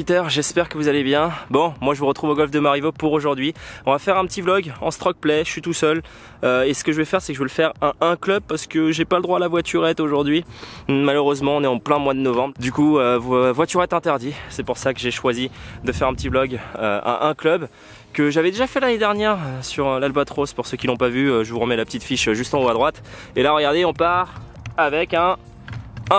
visiteurs, j'espère que vous allez bien. Bon, moi je vous retrouve au golf de Marivaux pour aujourd'hui. On va faire un petit vlog en stroke play, je suis tout seul. Et ce que je vais faire, c'est que je vais le faire un club parce que j'ai pas le droit à la voiturette aujourd'hui. Malheureusement, on est en plein mois de novembre. Du coup, voiturette interdit. C'est pour ça que j'ai choisi de faire un petit vlog à un club que j'avais déjà fait l'année dernière sur l'Albatros. Pour ceux qui l'ont pas vu, je vous remets la petite fiche juste en haut à droite. Et là, regardez, on part avec un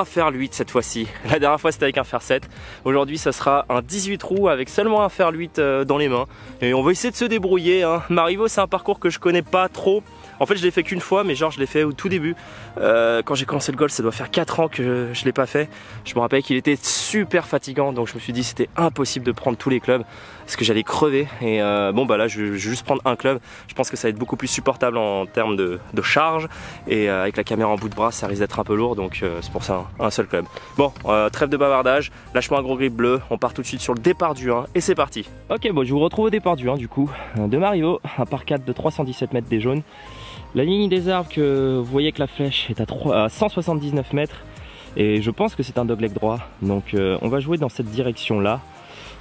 fer 8 cette fois-ci. La dernière fois c'était avec un fer 7. Aujourd'hui ça sera un 18 trous avec seulement un fer 8 dans les mains. Et on va essayer de se débrouiller. Marivaux, c'est un parcours que je connais pas trop. En fait je l'ai fait qu'une fois, mais genre je l'ai fait au tout début. Quand j'ai commencé le golf, ça doit faire 4 ans que je l'ai pas fait. Je me rappelle qu'il était super fatigant, donc je me suis dit c'était impossible de prendre tous les clubs parce que j'allais crever. Et bon bah là je vais juste prendre un club. Je pense que ça va être beaucoup plus supportable en termes de charge. Et avec la caméra en bout de bras, ça risque d'être un peu lourd, donc c'est pour ça un seul club. Bon, trêve de bavardage, lâche-moi un gros grip bleu. On part tout de suite sur le départ du 1 et c'est parti. Ok, bon je vous retrouve au départ du 1 du coup, de Marivaux, un par 4 de 317 mètres des jaunes. La ligne des arbres, que vous voyez que la flèche est à 179 mètres et je pense que c'est un dogleg droit, donc on va jouer dans cette direction là.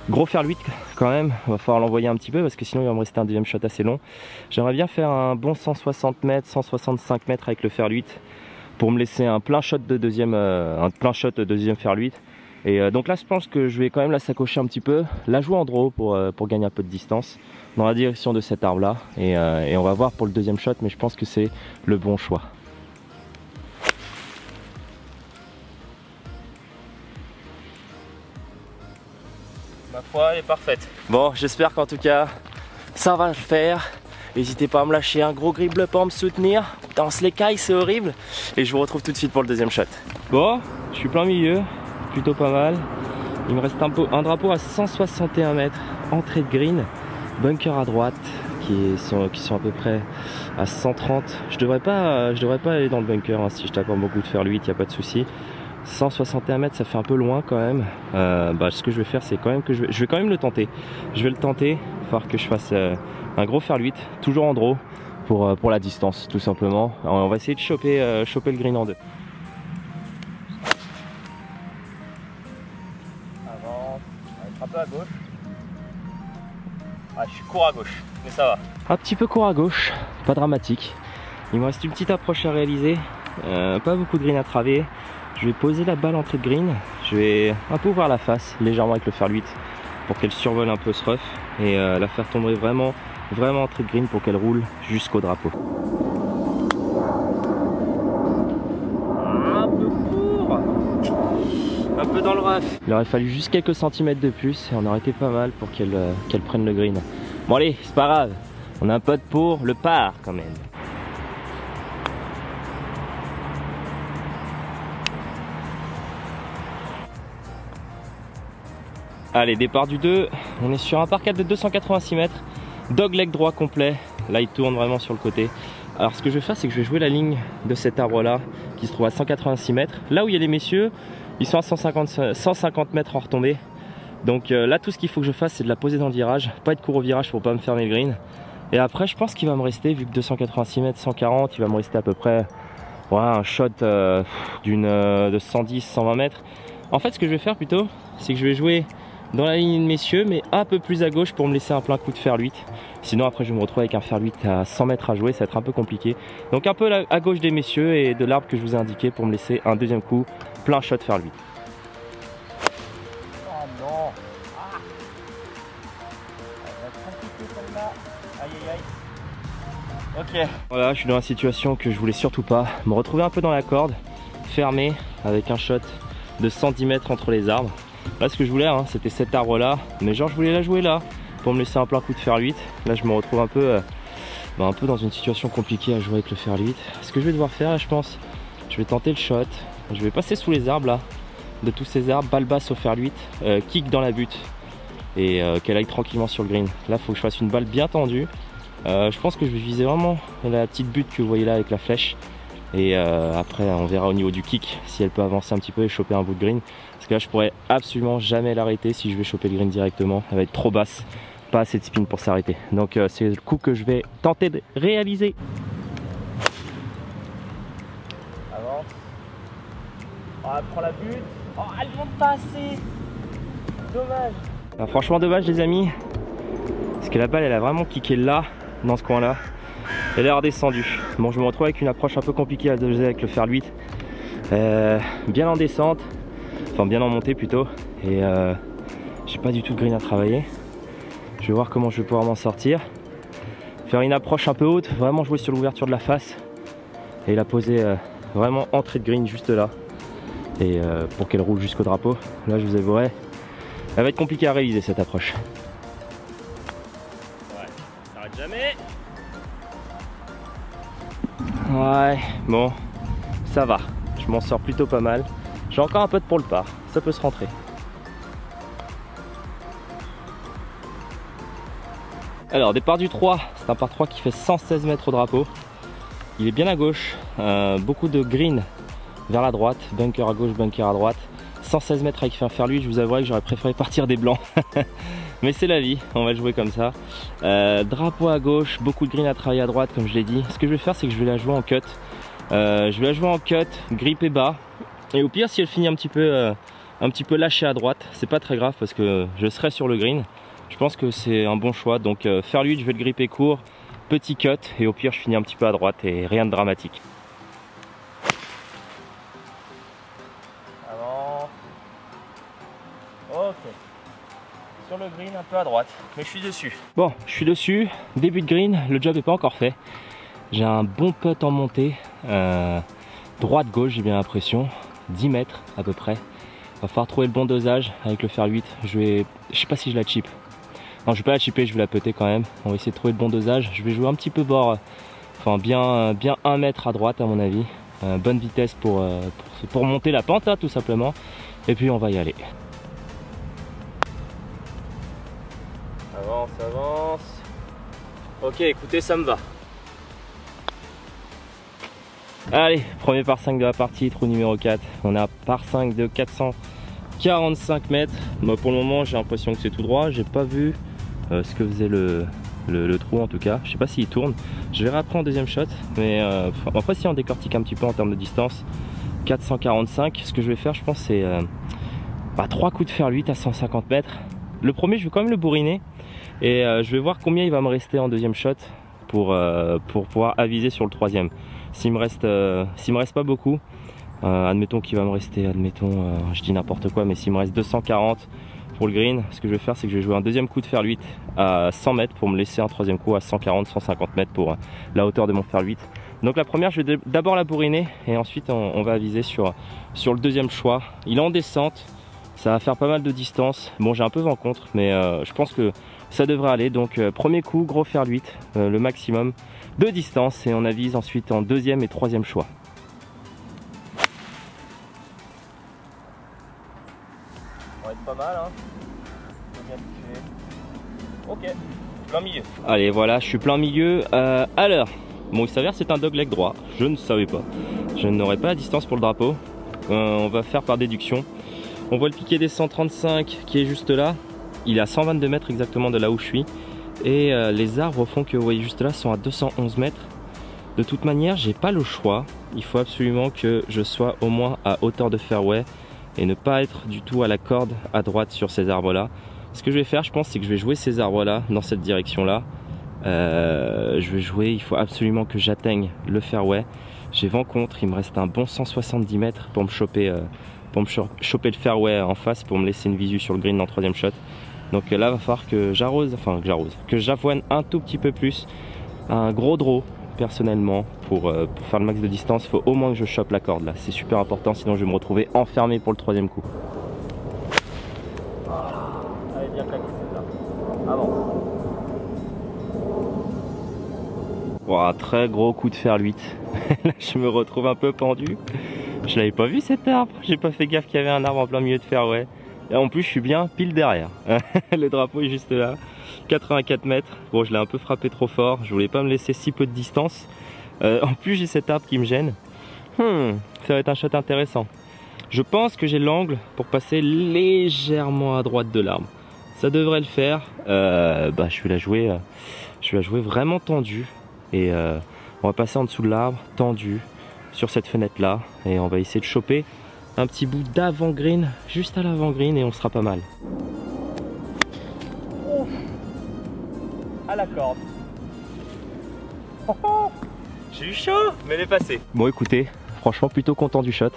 Gros fer 8 quand même, il va falloir l'envoyer un petit peu parce que sinon il va me rester un deuxième shot assez long. J'aimerais bien faire un bon 160 mètres, 165 mètres avec le fer 8 pour me laisser un plein shot de deuxième, fer 8. Et donc là je pense que je vais quand même la sacocher un petit peu, la jouer en draw pour gagner un peu de distance dans la direction de cet arbre là. Et on va voir pour le deuxième shot, mais je pense que c'est le bon choix. Ma foi, elle est parfaite. Bon, j'espère qu'en tout cas ça va le faire. N'hésitez pas à me lâcher un gros grip bleu pour me soutenir. Putain, on se les caille, c'est horrible. Et je vous retrouve tout de suite pour le deuxième shot. Bon, je suis plein milieu, plutôt pas mal. Il me reste un drapeau à 161 mètres, entrée de green, bunker à droite qui sont à peu près à 130. Je devrais pas aller dans le bunker si je tape beaucoup de fer 8, il n'y a pas de souci. 161 mètres, ça fait un peu loin quand même. Ce que je vais faire, c'est quand même que je vais quand même le tenter. Je vais le tenter. Il va falloir que je fasse un gros fer 8, toujours en draw pour la distance, tout simplement. Alors, on va essayer de choper le green en deux. Avance, un peu à gauche. Ah, je suis court à gauche, mais ça va. Un petit peu court à gauche, pas dramatique. Il me reste une petite approche à réaliser. Pas beaucoup de green à traver. Je vais poser la balle entrée de green, je vais un peu ouvrir la face légèrement avec le fer 8 pour qu'elle survole un peu ce rough et la faire tomber vraiment entrée de green pour qu'elle roule jusqu'au drapeau. Un peu court, un peu dans le rough. Il aurait fallu juste quelques centimètres de plus et on aurait été pas mal pour qu'elle prenne le green. Bon allez, c'est pas grave, on a un pote pour le par quand même. Allez, départ du 2, on est sur un par 4 de 286 mètres, dogleg droit complet, là il tourne vraiment sur le côté. Alors ce que je vais faire, c'est que je vais jouer la ligne de cet arbre là, qui se trouve à 186 mètres. Là où il y a les messieurs, ils sont à 150 mètres en retombée. Donc là tout ce qu'il faut que je fasse, c'est de la poser dans le virage, pas être court au virage pour pas me fermer le green. Et après je pense qu'il va me rester, vu que 286 mètres, 140, il va me rester à peu près un shot de 110-120 mètres. En fait ce que je vais faire plutôt, c'est que je vais jouer dans la ligne de messieurs, mais un peu plus à gauche pour me laisser un plein coup de fer 8. Sinon après je vais me retrouver avec un fer 8 à 100 mètres à jouer, ça va être un peu compliqué. Donc un peu à gauche des messieurs et de l'arbre que je vous ai indiqué pour me laisser un deuxième coup, plein shot fer 8. Oh non, ah. Elle va être compliquée celle-là. Aïe aïe aïe. Ok. Voilà, je suis dans la situation que je voulais surtout pas. Me retrouver un peu dans la corde, fermé, avec un shot de 110 mètres entre les arbres. Là ce que je voulais c'était cet arbre là, mais genre je voulais la jouer là pour me laisser un plein coup de fer 8. Là je me retrouve un peu dans une situation compliquée à jouer avec le fer 8. Ce que je vais devoir faire là, je pense, je vais tenter le shot. Je vais passer sous les arbres là, de tous ces arbres, balle basse au fer 8, kick dans la butte et qu'elle aille tranquillement sur le green. Là il faut que je fasse une balle bien tendue. Je pense que je vais viser vraiment la petite butte que vous voyez là avec la flèche. Et après on verra au niveau du kick si elle peut avancer un petit peu et choper un bout de green, parce que là je pourrais absolument jamais l'arrêter si je vais choper le green directement, elle va être trop basse, pas assez de spin pour s'arrêter. Donc c'est le coup que je vais tenter de réaliser. Avance. Oh, elle prend la butte. Oh, elle monte pas assez. Dommage. Alors, franchement dommage les amis, parce que la balle elle a vraiment kické là, dans ce coin là. Elle est redescendue. Bon, je me retrouve avec une approche un peu compliquée à doser avec le fer 8. Bien en descente, enfin bien en montée plutôt. Et j'ai pas du tout de green à travailler. Je vais voir comment je vais pouvoir m'en sortir. Faire une approche un peu haute, vraiment jouer sur l'ouverture de la face. Et la poser vraiment entrée de green juste là. Et pour qu'elle roule jusqu'au drapeau. Là je vous avouerai, elle va être compliquée à réaliser cette approche. Ouais, ça s'arrête jamais. Ouais, bon, ça va. Je m'en sors plutôt pas mal. J'ai encore un peu de pour le par, ça peut se rentrer. Alors, départ du 3, c'est un par 3 qui fait 116 mètres au drapeau. Il est bien à gauche, beaucoup de green vers la droite, bunker à gauche, bunker à droite. 116 mètres avec un fer 8, je vous avouerai que j'aurais préféré partir des blancs. Mais c'est la vie, on va le jouer comme ça. Drapeau à gauche, beaucoup de green à travailler à droite comme je l'ai dit. Ce que je vais faire, c'est que je vais la jouer en cut. Je vais la jouer en cut, grippé bas. Et au pire, si elle finit un petit peu lâchée à droite, c'est pas très grave parce que je serai sur le green. Je pense que c'est un bon choix. Donc fer 8, je vais le gripper court, petit cut. Et au pire, je finis un petit peu à droite et rien de dramatique. Avant. Ok. Sur le green un peu à droite, mais je suis dessus. Bon, je suis dessus, début de green, le job n'est pas encore fait. J'ai un bon putt en montée, droite-gauche j'ai bien l'impression, 10 mètres à peu près. Va falloir trouver le bon dosage avec le fer 8, je sais pas si je la chip. Non, je vais pas la chipper, je vais la putter quand même. On va essayer de trouver le bon dosage, je vais jouer un petit peu bord, enfin bien 1 mètre à droite à mon avis. Bonne vitesse pour monter la pente là, tout simplement. Et puis on va y aller. Avance, avance. Ok, écoutez, ça me va. Allez, premier par 5 de la partie, trou numéro 4. On a par 5 de 445 mètres. Moi, pour le moment, j'ai l'impression que c'est tout droit. J'ai pas vu ce que faisait le trou en tout cas. Je sais pas s'il tourne. Je verrai après en deuxième shot. Mais après, si on décortique un petit peu en termes de distance, 445. Ce que je vais faire, je pense, c'est 3 coups de fer 8 à 150 mètres. Le premier, je vais quand même le bourriner. Et je vais voir combien il va me rester en deuxième shot pour pouvoir aviser sur le troisième. S'il me reste pas beaucoup, admettons qu'il va me rester, je dis n'importe quoi, mais s'il me reste 240 pour le green, ce que je vais faire, c'est que je vais jouer un deuxième coup de fer 8 à 100 mètres pour me laisser un troisième coup à 140-150 mètres pour la hauteur de mon fer 8. Donc la première, je vais d'abord la bourriner et ensuite on va aviser sur le deuxième choix. Il est en descente, ça va faire pas mal de distance. Bon, j'ai un peu vent contre, mais je pense que ça devrait aller. Donc premier coup, gros fer 8, le maximum de distance et on avise ensuite en deuxième et troisième choix. On va être pas mal, hein. Ok, plein milieu. Allez, voilà, je suis plein milieu. Alors, bon, il s'avère c'est un dogleg droit. Je ne savais pas. Je n'aurai pas la distance pour le drapeau. On va faire par déduction. On voit le piqué des 135 qui est juste là. Il est à 122 mètres exactement de là où je suis. Et les arbres au fond que vous voyez juste là sont à 211 mètres. De toute manière, j'ai pas le choix. Il faut absolument que je sois au moins à hauteur de fairway et ne pas être du tout à la corde à droite sur ces arbres là. Ce que je vais faire, je pense, c'est que je vais jouer ces arbres là dans cette direction là. Je vais jouer, il faut absolument que j'atteigne le fairway. J'ai vent contre, il me reste un bon 170 mètres pour me choper le fairway en face pour me laisser une visu sur le green dans le troisième shot. Donc là, va falloir que que j'avoine un tout petit peu plus. Un gros draw, personnellement, pour faire le max de distance. Il faut au moins que je chope la corde là. C'est super important, sinon je vais me retrouver enfermé pour le troisième coup. Voilà. Allez, bien claqué celle-là. Avance. Wow, très gros coup de fer 8. Là, je me retrouve un peu pendu. Je l'avais pas vu cet arbre. J'ai pas fait gaffe qu'il y avait un arbre en plein milieu de fairway. Et en plus, je suis bien pile derrière. Le drapeau est juste là. 84 mètres. Bon, je l'ai un peu frappé trop fort. Je voulais pas me laisser si peu de distance. En plus, j'ai cet arbre qui me gêne. Ça va être un shot intéressant. Je pense que j'ai l'angle pour passer légèrement à droite de l'arbre. Ça devrait le faire. Je vais la jouer vraiment tendue. Et on va passer en dessous de l'arbre, tendu, sur cette fenêtre là. Et on va essayer de choper un petit bout d'avant green, juste à l'avant green, et on sera pas mal. à la corde. J'ai eu chaud, mais elle est passée. Bon écoutez, franchement plutôt content du shot.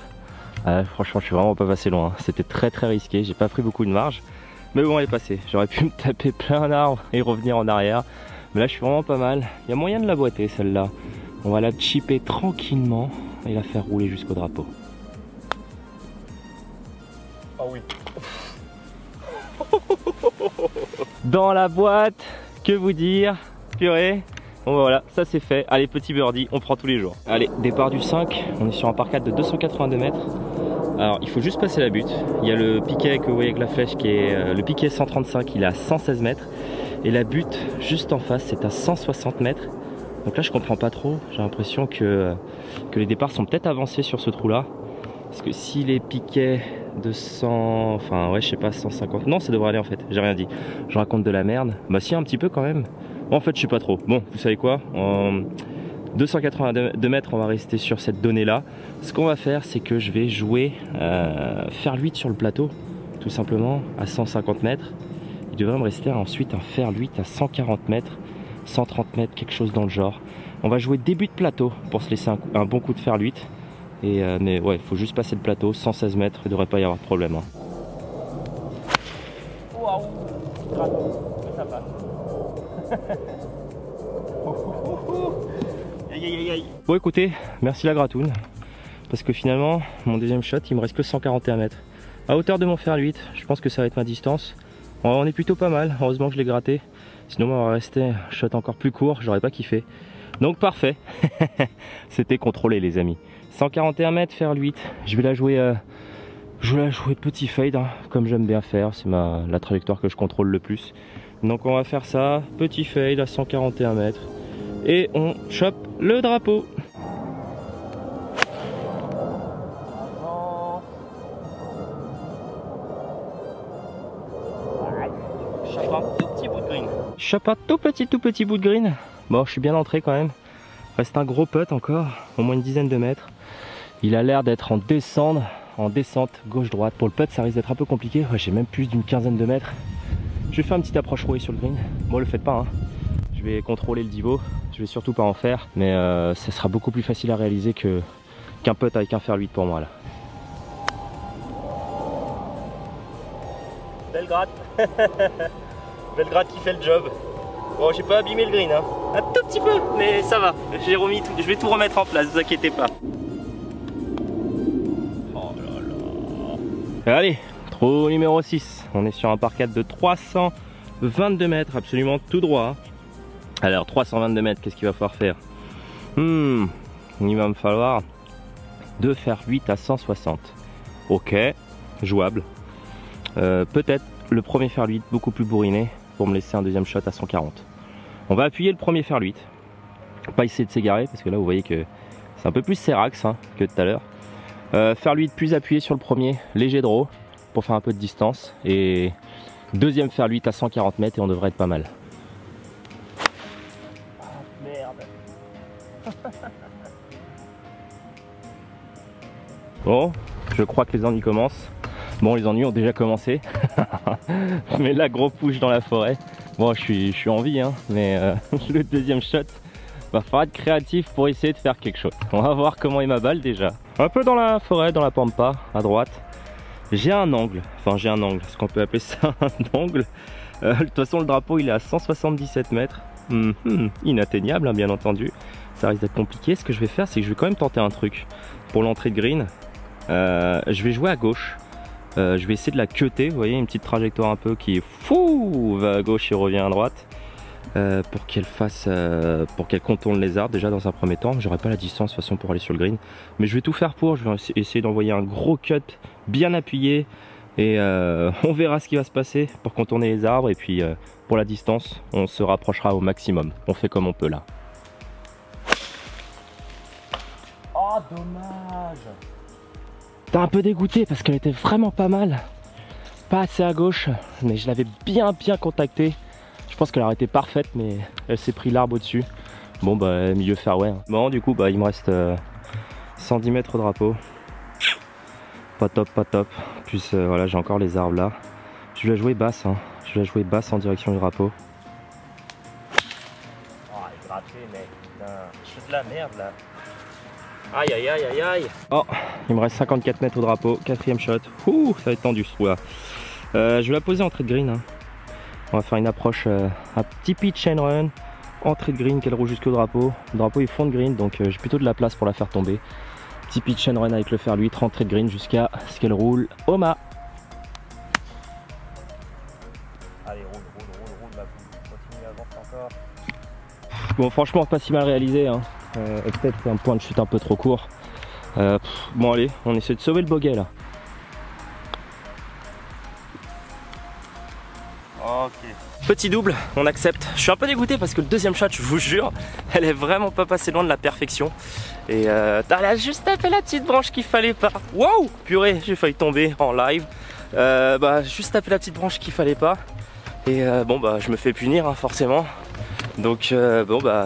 Franchement je suis vraiment pas passé loin, c'était très risqué, j'ai pas pris beaucoup de marge. Mais bon elle est passée, j'aurais pu me taper plein d'arbres et revenir en arrière. Mais là je suis vraiment pas mal, il y a moyen de la boiter celle-là. On va la chipper tranquillement et la faire rouler jusqu'au drapeau. Ah oui. Dans la boîte, que vous dire, purée. Bon voilà, ça c'est fait. Allez, petit birdie, on prend tous les jours. Allez, départ du 5, on est sur un par 4 de 282 mètres. Alors, il faut juste passer la butte. Il y a le piquet que vous voyez avec la flèche qui est le piquet 135, il est à 116 mètres. Et la butte juste en face, c'est à 160 mètres. Donc là, je comprends pas trop. J'ai l'impression que les départs sont peut-être avancés sur ce trou-là. Parce que si les piquets de 100, enfin ouais, je sais pas, 150, non, ça devrait aller en fait. J'ai rien dit. Je raconte de la merde. Bah si, un petit peu quand même. En fait, je sais pas trop. Bon, vous savez quoi, en 282 mètres, on va rester sur cette donnée-là. Ce qu'on va faire, c'est que je vais jouer fer 8 sur le plateau, tout simplement, à 150 mètres. Il devrait me rester ensuite un fer 8 à 140 mètres, 130 mètres, quelque chose dans le genre. On va jouer début de plateau pour se laisser un bon coup de fer 8. Mais ouais, il faut juste passer le plateau, 116 mètres, il ne devrait pas y avoir de problème. Hein. Waouh, ça passe. Bon écoutez, merci la gratoune. Parce que finalement, mon deuxième shot, il me reste que 141 mètres. À hauteur de mon fer 8, je pense que ça va être ma distance. On est plutôt pas mal, heureusement que je l'ai gratté. Sinon, on va rester un shot encore plus court, j'aurais pas kiffé. Donc parfait, c'était contrôlé les amis. 141 mètres, fer 8, je vais la jouer petit fade, hein, comme j'aime bien faire, c'est la trajectoire que je contrôle le plus. Donc on va faire ça, petit fade à 141 mètres et on chope le drapeau. Chope un tout petit bout de green. Chope un tout petit bout de green. Bon, je suis bien entré quand même. Reste un gros putt encore, au moins une dizaine de mètres. Il a l'air d'être en descente gauche-droite. Pour le putt, ça risque d'être un peu compliqué. Ouais, j'ai même plus d'une quinzaine de mètres. Je vais faire une petite approche rouée sur le green. Bon, le faites pas, hein. Je vais contrôler le divo. Je vais surtout pas en faire, mais ça sera beaucoup plus facile à réaliser qu'un putt avec un fer 8 pour moi là. Belle gratte. Belle gratte qui fait le job. Bon, j'ai pas abîmé le green, hein. Un tout petit peu, mais ça va. J'ai remis tout, je vais tout remettre en place, ne vous inquiétez pas. Oh là là. Allez, trou numéro 6. On est sur un par 4 de 322 mètres, absolument tout droit. Alors, 322 mètres, qu'est-ce qu'il va falloir faire? Il va me falloir 2 fer 8 à 160. Ok, jouable. Peut-être le premier fer 8 beaucoup plus bourriné pour me laisser un deuxième shot à 140. On va appuyer le premier fer 8. Pas essayer de s'égarer parce que là vous voyez que c'est un peu plus serrax hein, que tout à l'heure. Fer 8 plus appuyé sur le premier, léger draw pour faire un peu de distance. Et deuxième fer 8 à 140 mètres et on devrait être pas mal. Ah, merde. Bon, je crois que les ennuis commencent. Bon, les ennuis ont déjà commencé. Mais là, gros push dans la forêt. Bon, je suis en vie, hein, mais le deuxième shot, va falloir être créatif pour essayer de faire quelque chose. On va voir comment est ma balle déjà. Un peu dans la forêt, dans la pampa, à droite. J'ai un angle, enfin j'ai un angle, est-ce qu'on peut appeler ça un angle? De toute façon, le drapeau, il est à 177 mètres. Inatteignable, hein, bien entendu. Ça risque d'être compliqué. Ce que je vais faire, c'est que je vais quand même tenter un truc. Pour l'entrée de green, je vais jouer à gauche. Je vais essayer de la cutter, vous voyez, une petite trajectoire un peu qui est fou, va à gauche et revient à droite, pour qu'elle fasse, pour qu'elle contourne les arbres déjà dans un premier temps. J'aurai pas la distance de toute façon pour aller sur le green, mais je vais tout faire pour. Je vais essayer d'envoyer un gros cut bien appuyé et on verra ce qui va se passer pour contourner les arbres et puis pour la distance, on se rapprochera au maximum. On fait comme on peut là. Oh dommage. T'es un peu dégoûté parce qu'elle était vraiment pas mal. Pas assez à gauche, mais je l'avais bien contactée. Je pense qu'elle aurait été parfaite, mais elle s'est pris l'arbre au-dessus. Bon bah milieu fairway. Hein. Bon du coup bah il me reste 110 mètres au drapeau. Pas top, pas top. Plus voilà, j'ai encore les arbres là. Je vais la jouer basse, hein. Je vais la jouer basse en direction du drapeau. fait, mec? Putain, je fais de la merde là. Aïe aïe aïe aïe aïe. Oh, il me reste 54 mètres au drapeau, quatrième shot. Ouh, ça va être tendu ce trou là. Je vais la poser entrée de green. Hein. On va faire une approche, un petit pitch and run, entrée de green qu'elle roule jusqu'au drapeau. Le drapeau est fond de green, donc j'ai plutôt de la place pour la faire tomber. Petit pitch and run avec le fer 8, entrée de green jusqu'à ce qu'elle roule au mât. Allez, roule ma poule. Continue, avance encore. Bon, franchement, pas si mal réalisé. Hein. Peut-être un point de chute un peu trop court. Bon, allez, on essaie de sauver le bogey là. Ok. Petit double, on accepte. Je suis un peu dégoûté parce que le deuxième shot, je vous jure, elle est vraiment pas passée loin de la perfection. Et elle a juste tapé la petite branche qu'il fallait pas. Wow, purée, j'ai failli tomber en live. Juste tapé la petite branche qu'il fallait pas. Et je me fais punir hein, forcément. Donc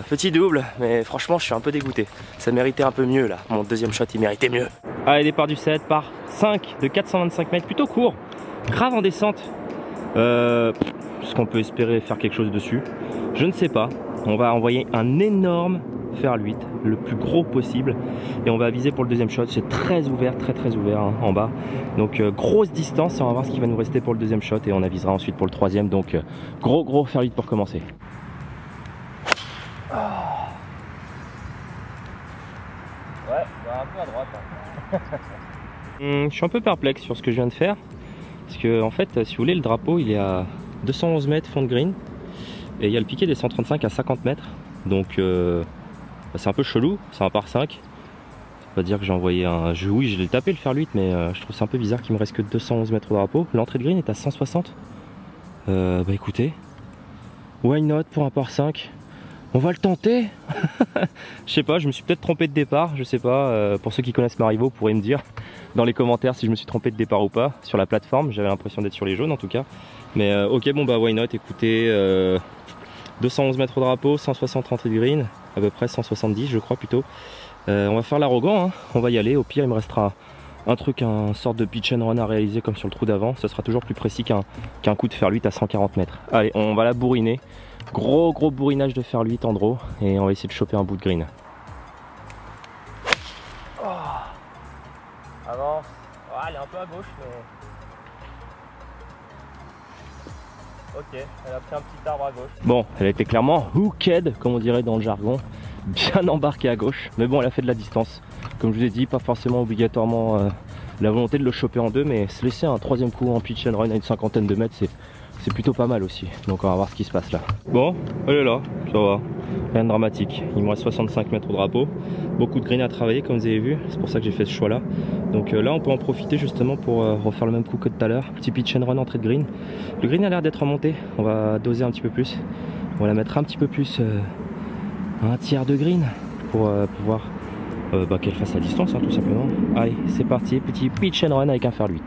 petit double, mais franchement je suis un peu dégoûté. Ça méritait un peu mieux là, mon deuxième shot il méritait mieux. Allez, départ du 7 par 5 de 425 mètres, plutôt court, grave en descente. Est-ce qu'on peut espérer faire quelque chose dessus? Je ne sais pas. On va envoyer un énorme fer 8, le plus gros possible. Et on va viser pour le deuxième shot, c'est très ouvert, très ouvert hein, en bas. Donc grosse distance et on va voir ce qui va nous rester pour le deuxième shot. Et on avisera ensuite pour le troisième, donc gros fer 8 pour commencer. Ouais, un peu à droite. Hein. Je suis un peu perplexe sur ce que je viens de faire. Parce que en fait, si vous voulez, le drapeau il est à 211 mètres fond de green. Et il y a le piqué des 135 à 50 mètres. Donc c'est un peu chelou, c'est un par 5. On va dire que j'ai envoyé un... Oui, je l'ai tapé le fer 8, mais je trouve ça un peu bizarre qu'il me reste que 211 mètres au drapeau. L'entrée de green est à 160. Écoutez, why not pour un par 5? On va le tenter. Je sais pas, je me suis peut-être trompé de départ, je sais pas. Pour ceux qui connaissent Marivo, vous pourrez me dire dans les commentaires si je me suis trompé de départ ou pas sur la plateforme. J'avais l'impression d'être sur les jaunes en tout cas. Mais ok, why not, écoutez, 211 mètres au drapeau, 160 entrée de green, à peu près 170 je crois plutôt. On va faire l'arrogant, hein. On va y aller, au pire il me restera un truc, un sorte de pitch and run à réaliser comme sur le trou d'avant. Ça sera toujours plus précis qu'un coup de fer 8 à 140 mètres. Allez, on va la bourriner. Gros bourrinage de fer 8 en draw et on va essayer de choper un bout de green. Oh. Avance. Oh, elle est un peu à gauche mais... Ok, elle a pris un petit arbre à gauche. Bon, elle était clairement hooked comme on dirait dans le jargon. Bien embarquée à gauche. Mais bon, elle a fait de la distance. Comme je vous ai dit, pas forcément obligatoirement la volonté de le choper en deux, mais se laisser un troisième coup en pitch and run à une cinquantaine de mètres, c'est plutôt pas mal aussi. Donc on va voir ce qui se passe là. Bon, elle est là, ça va. Rien de dramatique. Il me reste 65 mètres au drapeau. Beaucoup de green à travailler comme vous avez vu. C'est pour ça que j'ai fait ce choix là. Donc là on peut en profiter justement pour refaire le même coup que tout à l'heure. Petit pitch and run entrée de green. Le green a l'air d'être remonté. On va doser un petit peu plus. On va la mettre un petit peu plus un tiers de green pour pouvoir qu'elle fasse la distance hein, tout simplement. Allez, c'est parti. Petit pitch and run avec un fer 8.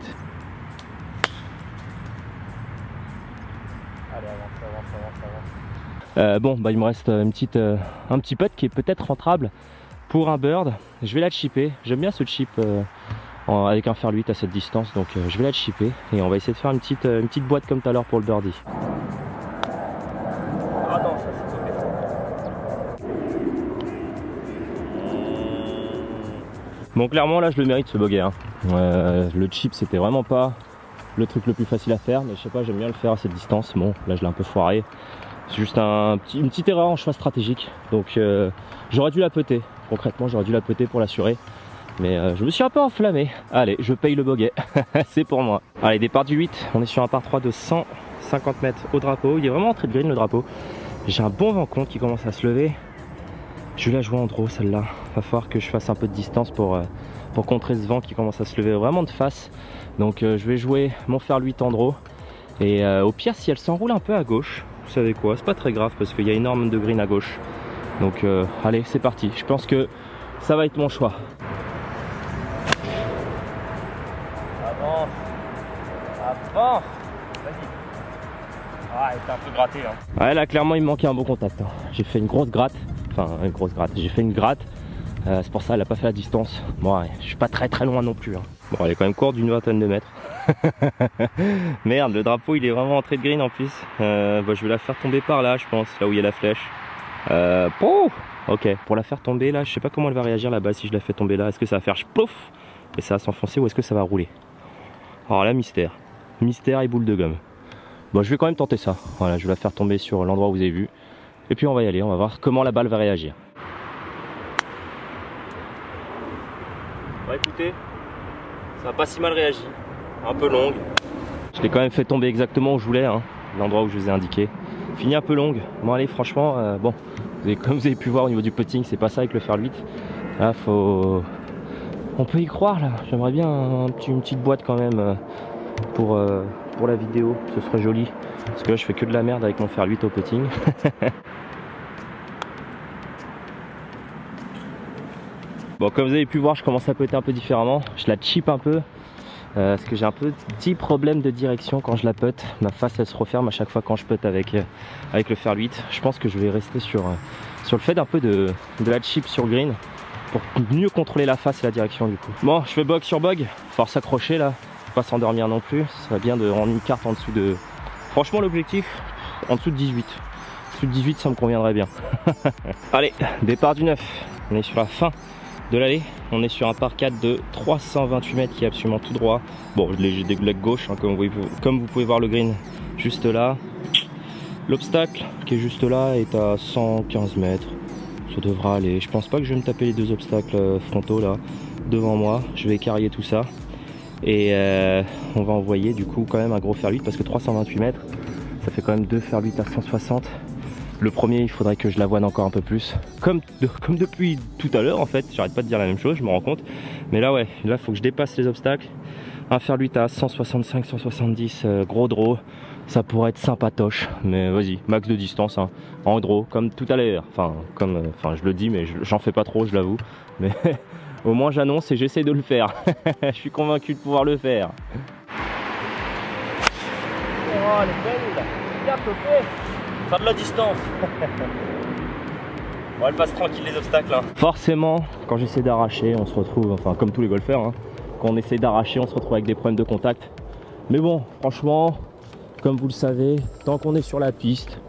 Il me reste un petit putt qui est peut-être rentrable pour un bird. Je vais la chipper. J'aime bien ce chip avec un fer 8 à cette distance, donc je vais la chipper et on va essayer de faire une petite boîte comme tout à l'heure pour le birdie. Ah non, ça c'est tombé. Bon, clairement là je le mérite ce bogey. Hein. Le chip c'était vraiment pas le truc le plus facile à faire, mais je sais pas, j'aime bien le faire à cette distance. Bon, là je l'ai un peu foiré. C'est juste une petite erreur en choix stratégique. Donc j'aurais dû la putter. Concrètement, j'aurais dû la putter pour l'assurer. Mais je me suis un peu enflammé. Allez, je paye le bogey. C'est pour moi. Allez, départ du 8. On est sur un par 3 de 150 mètres au drapeau. Il est vraiment entrée de green le drapeau. J'ai un bon vent contre qui commence à se lever. Je vais la jouer en draw celle-là. Va falloir que je fasse un peu de distance pour contrer ce vent qui commence à se lever vraiment de face. Donc je vais jouer mon fer 8 en draw. Et au pire, si elle s'enroule un peu à gauche, vous savez quoi, c'est pas très grave parce qu'il y a énormément de green à gauche. Donc allez, c'est parti. Je pense que ça va être mon choix. Avance. Avance. Vas-y. Ah, elle était un peu grattée. Hein. Ouais, là, clairement, il me manquait un bon contact. Hein. J'ai fait une grosse gratte. Enfin, une grosse gratte. J'ai fait une gratte. C'est pour ça qu'elle n'a pas fait la distance. Bon, ouais, je suis pas très loin non plus. Hein. Bon, elle est quand même courte d'une vingtaine de mètres. Merde, le drapeau il est vraiment entré de green en plus. Je vais la faire tomber par là, je pense, là où il y a la flèche. Ok, pour la faire tomber là, je sais pas comment elle va réagir là-bas si je la fais tomber là. Est-ce que ça va faire plouf et ça va s'enfoncer ou est-ce que ça va rouler? Alors là, mystère. Mystère et boule de gomme. Bon, je vais quand même tenter ça. Voilà, je vais la faire tomber sur l'endroit où vous avez vu. Et puis on va y aller, on va voir comment la balle va réagir. Bon, écoutez, ça n'a pas si mal réagi. Un peu longue. Je l'ai quand même fait tomber exactement où je voulais, hein, l'endroit où je vous ai indiqué. Fini un peu longue. Bon allez, franchement, bon, comme vous avez pu voir au niveau du putting, c'est pas ça avec le fer 8. Là, faut... On peut y croire là. J'aimerais bien une petite boîte quand même pour la vidéo. Ce serait joli. Parce que là, je fais que de la merde avec mon fer 8 au putting. Bon, comme vous avez pu voir, je commence à putter un peu différemment. Je la chip un peu. Parce que j'ai un petit problème de direction quand je la putte. Ma face elle se referme à chaque fois quand je putte avec le fer 8. Je pense que je vais rester sur le fait d'un peu de la chip sur green pour mieux contrôler la face et la direction du coup. Bon, je fais bog sur bog, faut s'accrocher là, faut pas s'endormir non plus. Ce serait bien de rendre une carte en dessous de... Franchement l'objectif, en dessous de 18. En dessous de 18 ça me conviendrait bien. Allez, départ du 9, on est sur la fin de l'allée. On est sur un par 4 de 328 mètres qui est absolument tout droit. Bon, j'ai des legs gauche, hein, comme vous pouvez voir le green juste là. L'obstacle qui est juste là est à 115 mètres. Ça devra aller. Je pense pas que je vais me taper les deux obstacles frontaux là devant moi. Je vais écarrier tout ça. Et on va envoyer du coup quand même un gros fer 8 parce que 328 mètres, ça fait quand même deux fer 8 à 160. Le premier, il faudrait que je l'avoine encore un peu plus. Comme depuis tout à l'heure en fait, j'arrête pas de dire la même chose, je me rends compte. Mais là ouais, là il faut que je dépasse les obstacles. Un fer 8 à 165, 170, gros draw. Ça pourrait être sympatoche, mais vas-y, max de distance, hein, en draw, comme tout à l'heure. Enfin, je le dis, mais j'en fais pas trop, je l'avoue. Mais au moins j'annonce et j'essaie de le faire. Je suis convaincu de pouvoir le faire. Oh, elle est belle, bien topée. Faire de la distance. Bon, elle passe tranquille les obstacles. Hein. Forcément, quand j'essaie d'arracher, on se retrouve, enfin comme tous les golfeurs, hein, quand on essaie d'arracher, on se retrouve avec des problèmes de contact. Mais bon, franchement, comme vous le savez, tant qu'on est sur la piste,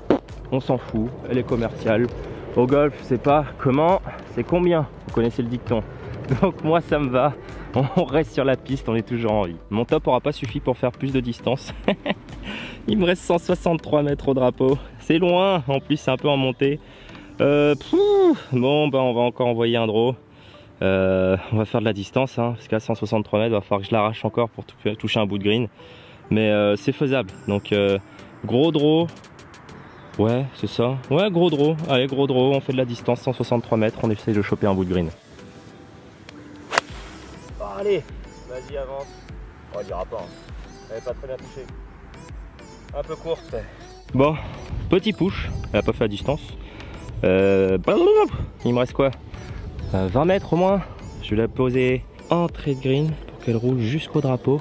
on s'en fout, elle est commerciale. Au golf, c'est pas comment, c'est combien. Vous connaissez le dicton. Donc moi ça me va, on reste sur la piste, on est toujours en vie. Mon top aura pas suffi pour faire plus de distance. Il me reste 163 mètres au drapeau. C'est loin, en plus c'est un peu en montée. Bon bah on va encore envoyer un draw. On va faire de la distance, hein, parce qu'à 163 mètres, il va falloir que je l'arrache encore pour toucher un bout de green. Mais c'est faisable, donc gros draw. Ouais, c'est ça. Ouais, gros draw. Allez, gros draw, on fait de la distance, 163 mètres, on essaie de choper un bout de green. Oh, allez, vas-y, avance. Oh, il ira pas. Hein. Elle n'est pas très bien touchée. Un peu courte. Bon, petit push, elle a pas fait la distance. Il me reste quoi 20 mètres au moins. Je vais la poser entrée de green pour qu'elle roule jusqu'au drapeau.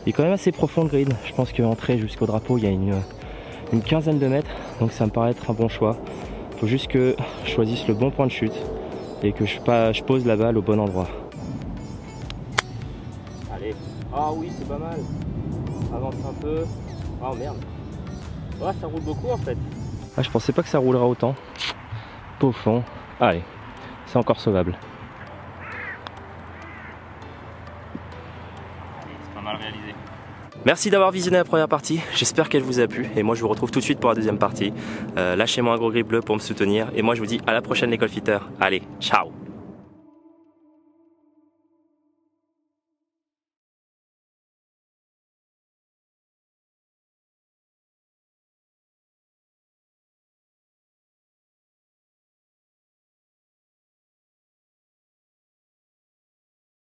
Il est quand même assez profond le green. Je pense qu'entrée jusqu'au drapeau, il y a une quinzaine de mètres. Donc ça me paraît être un bon choix. Il faut juste que je choisisse le bon point de chute et que je pose la balle au bon endroit. Allez. Ah oui, c'est pas mal. Avance un peu. Oh merde. Ouais, ça roule beaucoup en fait. Ah, je pensais pas que ça roulerait autant. Pas au fond. Allez, c'est encore sauvable. C'est pas mal réalisé. Merci d'avoir visionné la première partie, j'espère qu'elle vous a plu et moi je vous retrouve tout de suite pour la deuxième partie. Lâchez-moi un gros grip bleu pour me soutenir et moi je vous dis à la prochaine les golfiteurs. Allez, ciao!